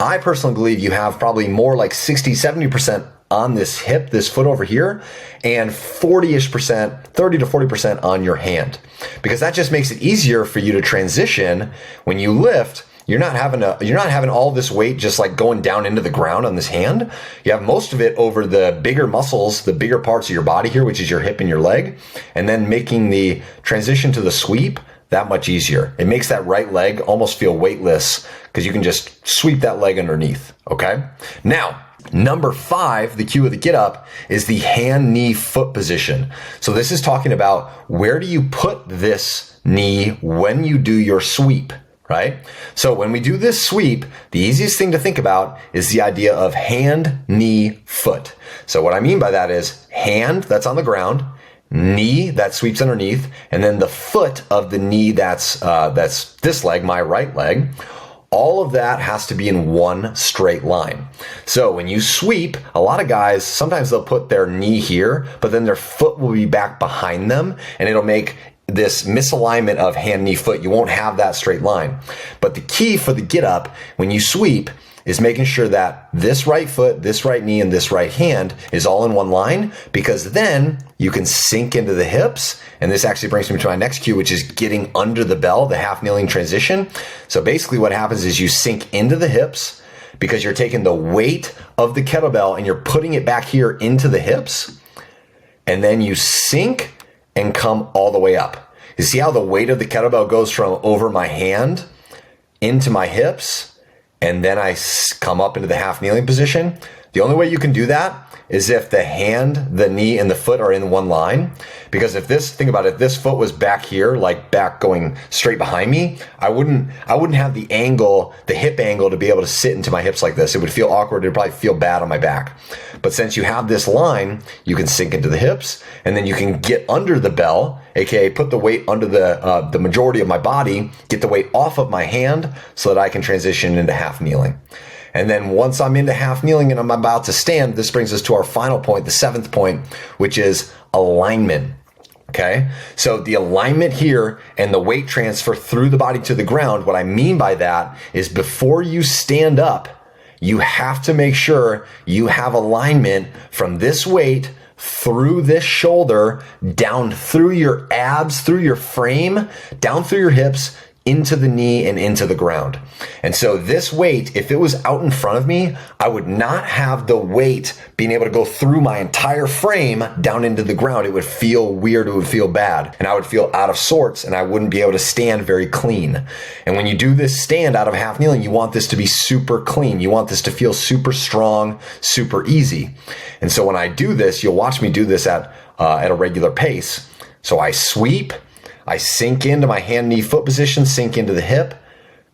I personally believe you have probably more like 60, 70% on this hip, this foot over here, and 40-ish%, 30 to 40% on your hand. Because that just makes it easier for you to transition. When you lift, you're not having all this weight just like going down into the ground on this hand. You have most of it over the bigger muscles, the bigger parts of your body here, which is your hip and your leg, and then making the transition to the sweep that much easier. It makes that right leg almost feel weightless because you can just sweep that leg underneath. Okay. Now, Number 5, the cue of the get up, is the hand, knee, foot position. So this is talking about where do you put this knee when you do your sweep, right? So when we do this sweep, the easiest thing to think about is the idea of hand, knee, foot. So what I mean by that is hand that's on the ground, knee that sweeps underneath, and then the foot of the knee that's this leg, my right leg. All of that has to be in one straight line. So when you sweep, a lot of guys, sometimes they'll put their knee here, but then their foot will be back behind them, and it'll make this misalignment of hand, knee, foot. You won't have that straight line. But the key for the get up when you sweep is making sure that this right foot, this right knee, and this right hand is all in one line, because then you can sink into the hips. And this actually brings me to my next cue, which is getting under the bell, the half kneeling transition. So basically what happens is you sink into the hips because you're taking the weight of the kettlebell and you're putting it back here into the hips. And then you sink and come all the way up. You see how the weight of the kettlebell goes from over my hand into my hips? And then I come up into the half kneeling position. The only way you can do that is if the hand, the knee, and the foot are in one line. Because think about it, if this foot was back here, like back going straight behind me, I wouldn't have the angle, the hip angle to be able to sit into my hips like this. It would feel awkward. It'd probably feel bad on my back. But since you have this line, you can sink into the hips, and then you can get under the bell, aka put the weight under the majority of my body, get the weight off of my hand so that I can transition into half kneeling. And then once I'm into half kneeling and I'm about to stand, this brings us to our final point, the 7th point, which is alignment. Okay. So the alignment here and the weight transfer through the body to the ground. What I mean by that is before you stand up, you have to make sure you have alignment from this weight through this shoulder, down through your abs, through your frame, down through your hips, into the knee and into the ground. And so this weight, if it was out in front of me, I would not have the weight being able to go through my entire frame down into the ground. It would feel weird. It would feel bad. And I would feel out of sorts and I wouldn't be able to stand very clean. And when you do this stand out of half kneeling, you want this to be super clean. You want this to feel super strong, super easy. And so when I do this, you'll watch me do this at a regular pace. So I sweep, I sink into my hand, knee, foot position, sink into the hip,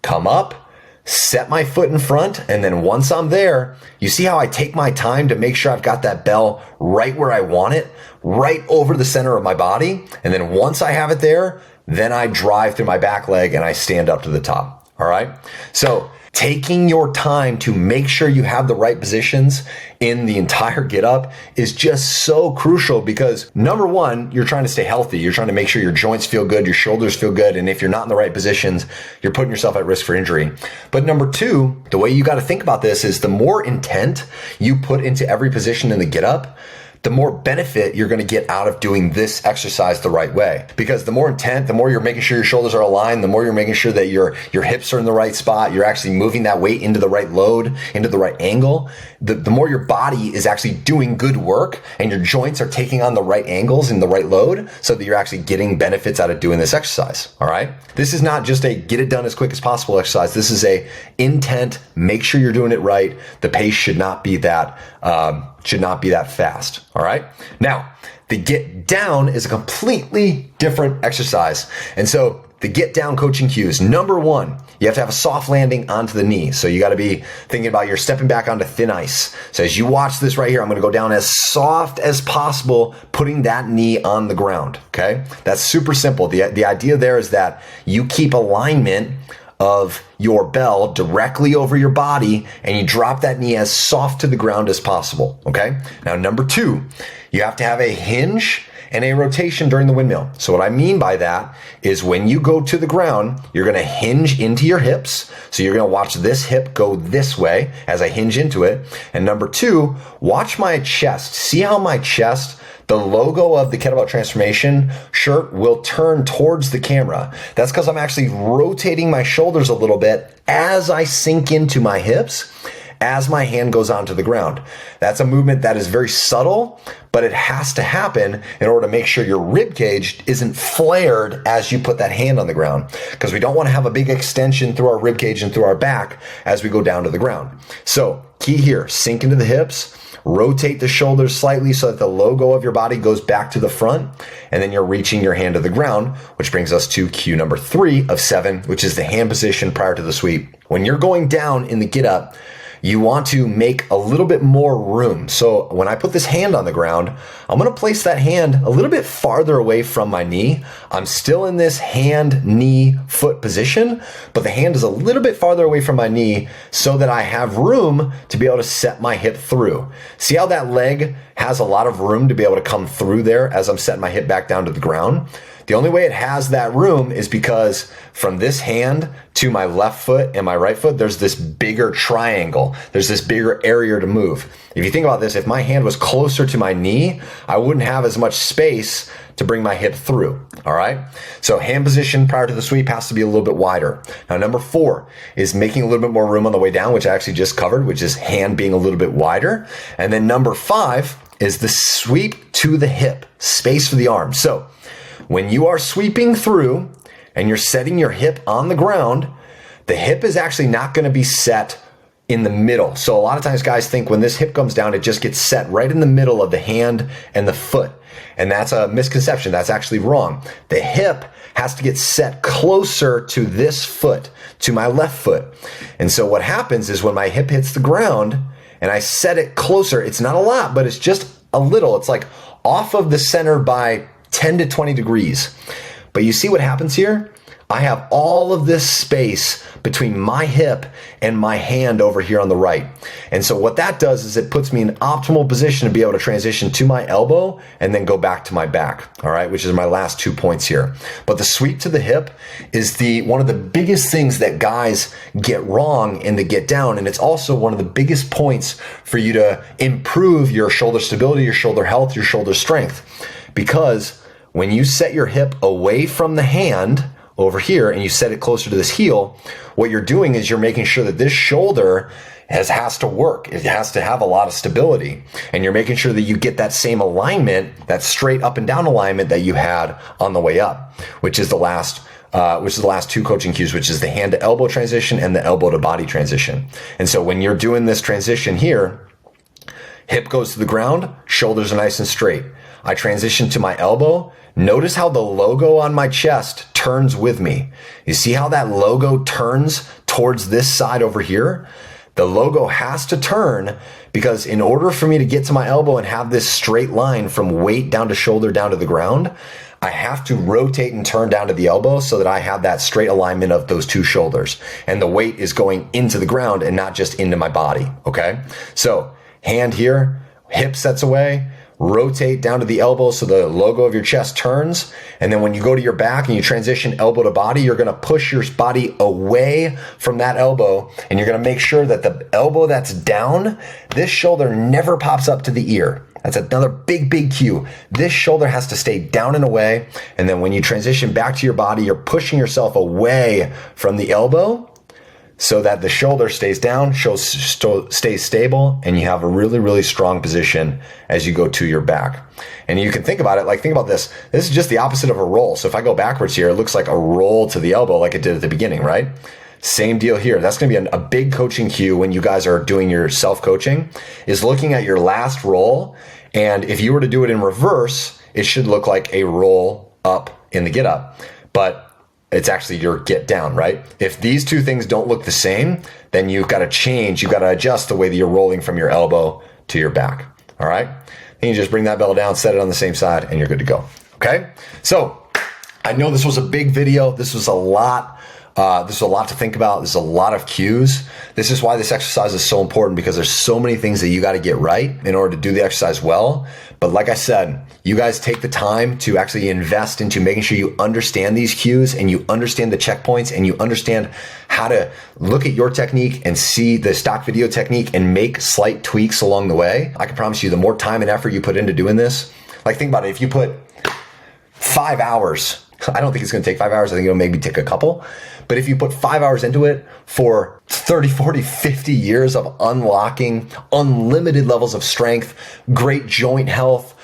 come up, set my foot in front, and then once I'm there, you see how I take my time to make sure I've got that bell right where I want it, right over the center of my body. And then once I have it there, then I drive through my back leg and I stand up to the top. All right. So taking your time to make sure you have the right positions in the entire get up is just so crucial because number one, you're trying to stay healthy. You're trying to make sure your joints feel good, your shoulders feel good. And if you're not in the right positions, you're putting yourself at risk for injury. But number two, the way you got to think about this is the more intent you put into every position in the get up, the more benefit you're going to get out of doing this exercise the right way. Because the more intent, the more you're making sure your shoulders are aligned, the more you're making sure that your hips are in the right spot, you're actually moving that weight into the right load, into the right angle, the more your body is actually doing good work and your joints are taking on the right angles and the right load so that you're actually getting benefits out of doing this exercise. All right. This is not just a get it done as quick as possible exercise. This is a intent, make sure you're doing it right. The pace should not be that fast. All right. Now, the get down is a completely different exercise. And so the get down coaching cues, number one, you have to have a soft landing onto the knee. So you got to be thinking about you're stepping back onto thin ice. So as you watch this right here, I'm going to go down as soft as possible, putting that knee on the ground. Okay. That's super simple. The idea there is that you keep alignment of your bell directly over your body and you drop that knee as soft to the ground as possible. Okay. Now, number two, you have to have a hinge and a rotation during the windmill. So what I mean by that is when you go to the ground, you're going to hinge into your hips. So you're going to watch this hip go this way as I hinge into it. And number two, watch my chest. See how my chest, the logo of the Kettlebell Transformation shirt will turn towards the camera. That's because I'm actually rotating my shoulders a little bit as I sink into my hips. as my hand goes onto the ground. That's a movement that is very subtle, but it has to happen in order to make sure your rib cage isn't flared as you put that hand on the ground, because we don't want to have a big extension through our rib cage and through our back as we go down to the ground. So key here, sink into the hips, rotate the shoulders slightly so that the logo of your body goes back to the front, and then you're reaching your hand to the ground, which brings us to cue number 3 of 7, which is the hand position prior to the sweep. When you're going down in the get up, you want to make a little bit more room. So when I put this hand on the ground, I'm going to place that hand a little bit farther away from my knee. I'm still in this hand, knee, foot position, but the hand is a little bit farther away from my knee so that I have room to be able to set my hip through. See how that leg has a lot of room to be able to come through there as I'm setting my hip back down to the ground? The only way it has that room is because from this hand to my left foot and my right foot, there's this bigger triangle. There's this bigger area to move. If you think about this, if my hand was closer to my knee, I wouldn't have as much space to bring my hip through. All right. So hand position prior to the sweep has to be a little bit wider. Now, number 4 is making a little bit more room on the way down, which I actually just covered, which is hand being a little bit wider. And then number 5 is the sweep to the hip, space for the arm. So when you are sweeping through and you're setting your hip on the ground, the hip is actually not going to be set in the middle. So a lot of times guys think when this hip comes down, it just gets set right in the middle of the hand and the foot. And that's a misconception. That's actually wrong. The hip has to get set closer to this foot, to my left foot. And so what happens is when my hip hits the ground and I set it closer, it's not a lot, but it's just a little. It's like off of the center by 10 to 20 degrees. But you see what happens here? I have all of this space between my hip and my hand over here on the right. And so what that does is it puts me in an optimal position to be able to transition to my elbow and then go back to my back. All right, which is my last 2 points here. But the sweep to the hip is one of the biggest things that guys get wrong in the get down. And it's also one of the biggest points for you to improve your shoulder stability, your shoulder health, your shoulder strength. Because when you set your hip away from the hand over here and you set it closer to this heel, what you're doing is you're making sure that this shoulder has to work. It has to have a lot of stability. And you're making sure that you get that same alignment, that straight up and down alignment that you had on the way up, which is the last 2 coaching cues, which is the hand to elbow transition and the elbow to body transition. And so when you're doing this transition here, hip goes to the ground, shoulders are nice and straight. I transition to my elbow. Notice how the logo on my chest turns with me. You see how that logo turns towards this side over here? The logo has to turn because in order for me to get to my elbow and have this straight line from weight down to shoulder down to the ground, I have to rotate and turn down to the elbow so that I have that straight alignment of those 2 shoulders. And the weight is going into the ground and not just into my body. Okay? So hand here, hip sets away. Rotate down to the elbow so the logo of your chest turns. And then when you go to your back and you transition elbow to body, you're going to push your body away from that elbow. And you're going to make sure that the elbow that's down, this shoulder never pops up to the ear. That's another big, big cue. This shoulder has to stay down and away. And then when you transition back to your body, you're pushing yourself away from the elbow so that the shoulder stays down, stays stable, and you have a really, really strong position as you go to your back. And you can think about it, think about this. This is just the opposite of a roll. So if I go backwards here, it looks like a roll to the elbow like it did at the beginning, right? Same deal here. That's going to be a big coaching cue when you guys are doing your self-coaching, is looking at your last roll. And if you were to do it in reverse, it should look like a roll up in the get up. But it's actually your get down, right? If these 2 things don't look the same, then you've got to change. You've got to adjust the way that you're rolling from your elbow to your back. All right. Then you just bring that bell down, set it on the same side, and you're good to go. Okay. So I know this was a big video. This was a lot. This is a lot to think about. There's a lot of cues. This is why this exercise is so important, because there's so many things that you got to get right in order to do the exercise well. But like I said, you guys take the time to actually invest into making sure you understand these cues and you understand the checkpoints and you understand how to look at your technique and see the stock video technique and make slight tweaks along the way. I can promise you the more time and effort you put into doing this, think about it. If you put 5 hours I don't think it's going to take 5 hours. I think it'll maybe take a couple. But if you put 5 hours into it for 30, 40, 50 years of unlocking unlimited levels of strength, great joint health,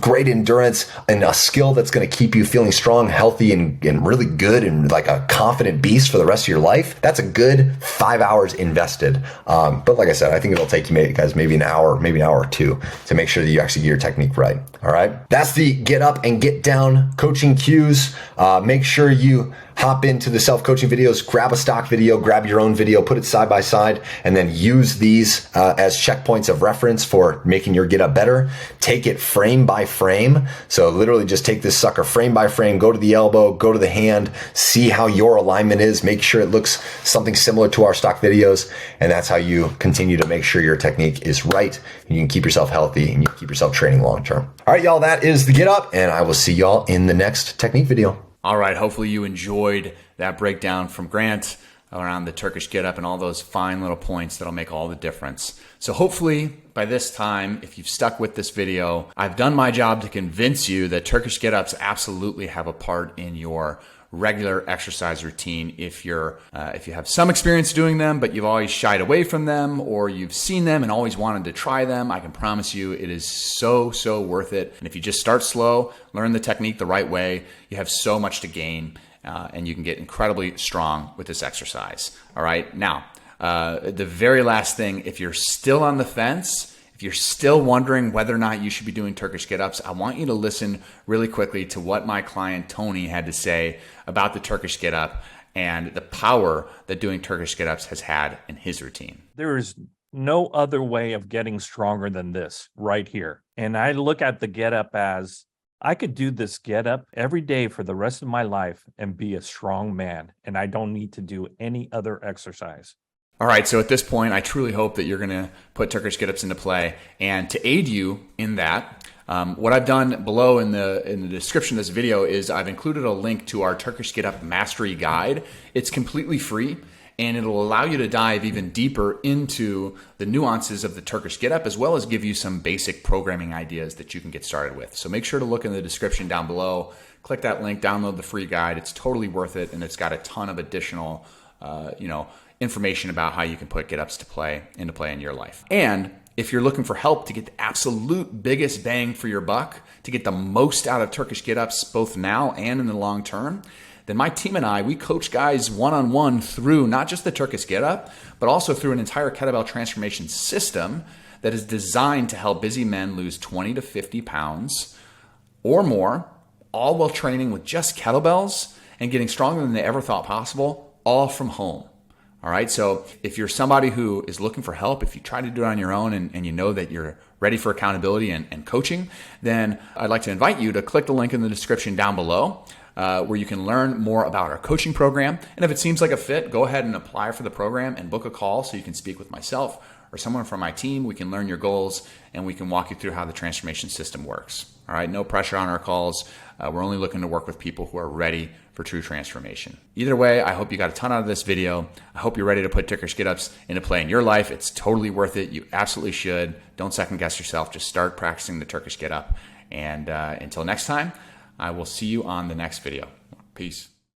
great endurance, and a skill that's going to keep you feeling strong, healthy, and really good, and like a confident beast for the rest of your life, that's a good 5 hours invested. But like I said, I think it'll take you guys maybe an hour or two to make sure that you actually get your technique right. All right. That's the get up and get down coaching cues. Make sure you hop into the self-coaching videos, grab a stock video, grab your own video, put it side by side, and then use these as checkpoints of reference for making your get up better. Take it frame by frame. So literally just take this sucker frame by frame, go to the elbow, go to the hand, see how your alignment is, make sure it looks something similar to our stock videos. And that's how you continue to make sure your technique is right, and you can keep yourself healthy and you can keep yourself training long term. All right, y'all, that is the get up, and I will see y'all in the next technique video. All right, hopefully you enjoyed that breakdown from Grant around the Turkish get up and all those fine little points that'll make all the difference. So hopefully by this time, if you've stuck with this video, I've done my job to convince you that Turkish get ups absolutely have a part in your regular exercise routine. If you have some experience doing them, but you've always shied away from them, or you've seen them and always wanted to try them, I can promise you it is so worth it. And if you just start slow, learn the technique the right way, you have so much to gain, and you can get incredibly strong with this exercise. All right. Now, the very last thing, if you're still on the fence, if you're still wondering whether or not you should be doing Turkish get-ups, I want you to listen really quickly to what my client Tony had to say about the Turkish get-up and the power that doing Turkish get-ups has had in his routine. There is no other way of getting stronger than this right here. And I look at the get-up as, I could do this get-up every day for the rest of my life and be a strong man, and I don't need to do any other exercise. All right, so at this point, I truly hope that you're going to put Turkish get-ups into play. And to aid you in that, what I've done below in the description of this video is I've included a link to our Turkish get-up mastery guide. It's completely free, and it'll allow you to dive even deeper into the nuances of the Turkish get-up, as well as give you some basic programming ideas that you can get started with. So make sure to look in the description down below, click that link, download the free guide. It's totally worth it, and it's got a ton of additional, information about how you can put get-ups into play in your life. And if you're looking for help to get the absolute biggest bang for your buck, to get the most out of Turkish get-ups both now and in the long term, then my team and I, we coach guys one-on-one through not just the Turkish get-up, but also through an entire kettlebell transformation system that is designed to help busy men lose 20 to 50 pounds or more, all while training with just kettlebells and getting stronger than they ever thought possible, all from home. All right, so if you're somebody who is looking for help, if you try to do it on your own and you know that you're ready for accountability and coaching, then I'd like to invite you to click the link in the description down below where you can learn more about our coaching program. And if it seems like a fit, go ahead and apply for the program and book a call so you can speak with myself or someone from my team. We can learn your goals and we can walk you through how the transformation system works. All right, no pressure on our calls. We're only looking to work with people who are ready for true transformation. Either way, I hope you got a ton out of this video. I hope you're ready to put Turkish get-ups into play in your life. It's totally worth it. You absolutely should. Don't second guess yourself. Just start practicing the Turkish get-up. And until next time, I will see you on the next video. Peace.